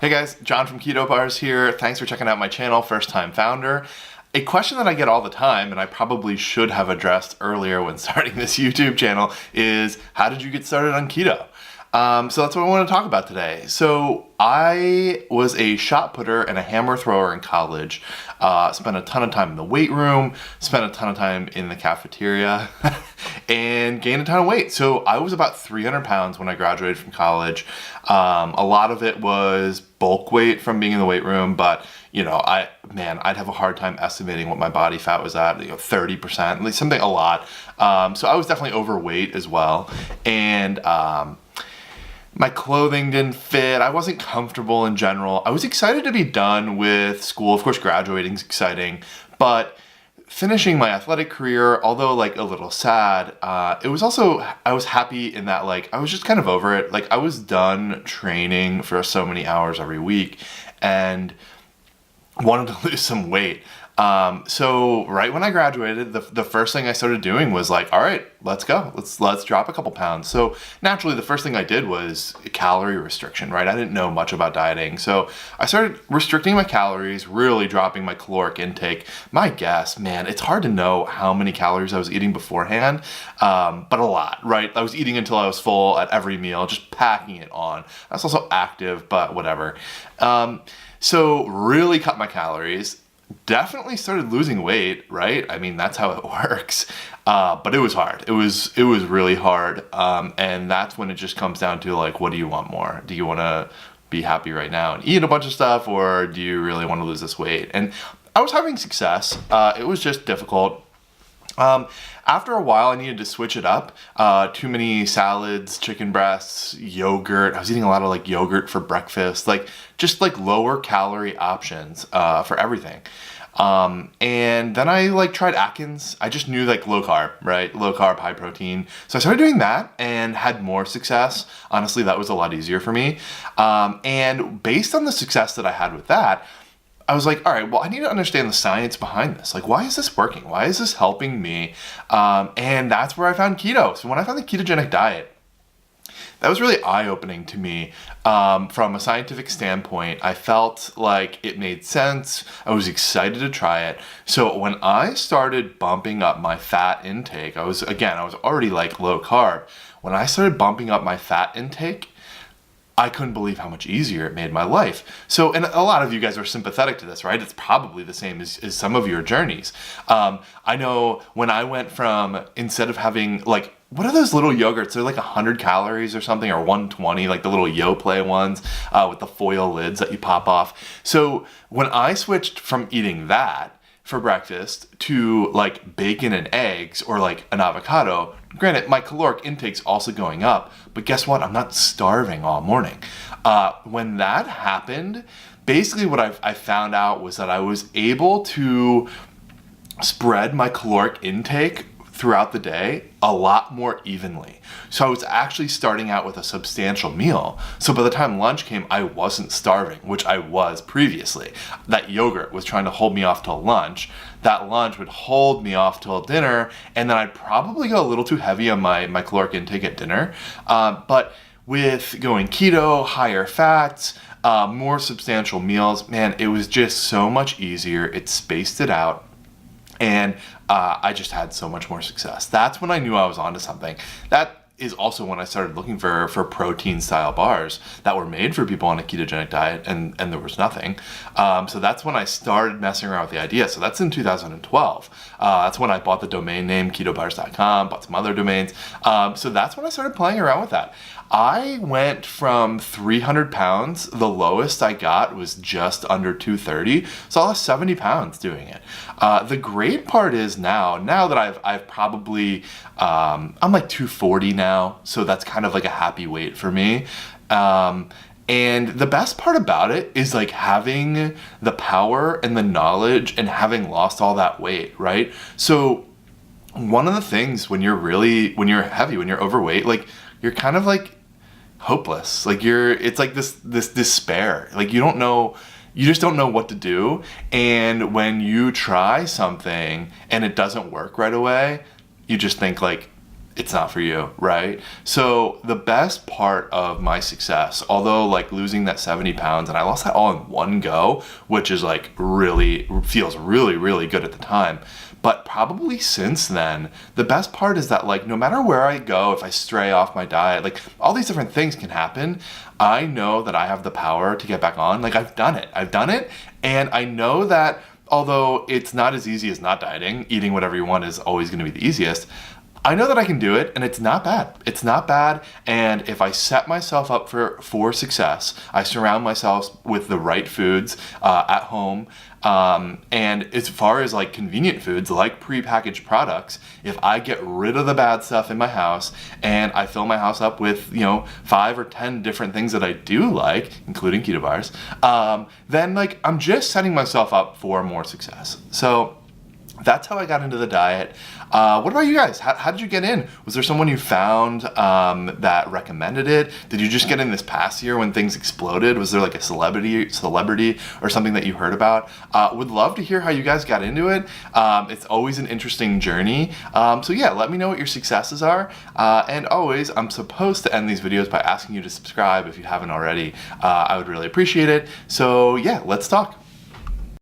Hey guys, John from Keto Bars here. Thanks for checking out my channel, First Time Founder. A question that I get all the time, and I probably should have addressed earlier when starting this YouTube channel, is how did you get started on keto? So that's what I want to talk about today. So I was a shot putter and a hammer thrower in college. Spent a ton of time in the weight room, spent a ton of time in the cafeteria, and gained a ton of weight. So I was about 300 pounds when I graduated from college. A lot of it was bulk weight from being in the weight room, but I'd have a hard time estimating what my body fat was at, 30%, at least something a lot. So I was definitely overweight as well. And my clothing didn't fit. I wasn't comfortable in general. I was excited to be done with school. Of course, graduating is exciting, but finishing my athletic career, although a little sad, it was also, I was happy in that I was just kind of over it. I was done training for so many hours every week and wanted to lose some weight. So right when I graduated, the first thing I started doing was all right, let's go. Let's drop a couple pounds. So naturally, the first thing I did was calorie restriction, right? I didn't know much about dieting. So I started restricting my calories, really dropping my caloric intake. My guess, man, it's hard to know how many calories I was eating beforehand, but a lot, right? I was eating until I was full at every meal, just packing it on. I was also active, but whatever. So really cut my calories. Definitely started losing weight, right? I mean, that's how it works. But it was hard. It was really hard. And that's when it just comes down to what do you want more? Do you want to be happy right now and eat a bunch of stuff, or do you really want to lose this weight? And I was having success. It was just difficult. After a while, I needed to switch it up. Too many salads, chicken breasts, yogurt. I was eating a lot of yogurt for breakfast, just lower calorie options for everything. And then I tried Atkins. I just knew low carb, right? Low carb, high protein. So I started doing that and had more success. Honestly, that was a lot easier for me. And based on the success that I had with that, I was all right, well, I need to understand the science behind this. Why is this working? Why is this helping me? And that's where I found keto. So when I found the ketogenic diet, that was really eye-opening to me. From a scientific standpoint, I felt like it made sense. I was excited to try it. So when I started bumping up my fat intake, I was already low carb. When I started bumping up my fat intake, I couldn't believe how much easier it made my life. So, and a lot of you guys are sympathetic to this, right? It's probably the same as some of your journeys. I know when I went from, instead of having what are those little yogurts? They're 100 calories or something, or 120, the little Yoplait ones with the foil lids that you pop off. So when I switched from eating that for breakfast to bacon and eggs or an avocado, granted, my caloric intake's also going up, but guess what? I'm not starving all morning. When that happened, basically what I found out was that I was able to spread my caloric intake throughout the day a lot more evenly. So I was actually starting out with a substantial meal. So by the time lunch came, I wasn't starving, which I was previously. That yogurt was trying to hold me off till lunch. That lunch would hold me off till dinner, and then I'd probably go a little too heavy on my caloric intake at dinner. But with going keto, higher fats, more substantial meals, man, it was just so much easier. It spaced it out. And I just had so much more success. That's when I knew I was onto something. That is also when I started looking for protein style bars that were made for people on a ketogenic diet, and there was nothing. So that's when I started messing around with the idea. So that's in 2012. That's when I bought the domain name ketobars.com, bought some other domains. So that's when I started playing around with that. I went from 300 pounds, the lowest I got was just under 230, so I lost 70 pounds doing it. The great part is now that I've probably, I'm 240 now, so that's kind of a happy weight for me. And the best part about it is having the power and the knowledge and having lost all that weight, right? So one of the things when you're heavy, when you're overweight, you're kind of hopeless. It's this despair. You just don't know what to do. And when you try something and it doesn't work right away, you just think it's not for you, right? So the best part of my success, although like losing that 70 pounds, and I lost that all in one go, which is like feels really good at the time. But probably since then, the best part is that like no matter where I go, if I stray off my diet, like all these different things can happen. I know that I have the power to get back on. Like I've done it. And I know that although it's not as easy as not dieting, eating whatever you want is always going to be the easiest. I know that I can do it, and it's not bad. It's not bad, and if I set myself up for success, I surround myself with the right foods at home, and as far as like convenient foods, like prepackaged products, if I get rid of the bad stuff in my house, and I fill my house up with, 5 or 10 different things that I do like, including keto bars, then like I'm just setting myself up for more success. So that's how I got into the diet. What about you guys? How did you get in? Was there someone you found that recommended it? Did you just get in this past year when things exploded? Was there like a celebrity or something that you heard about? Would love to hear how you guys got into it. It's always an interesting journey. So yeah, let me know what your successes are. And always, I'm supposed to end these videos by asking you to subscribe if you haven't already. I would really appreciate it. So yeah, let's talk.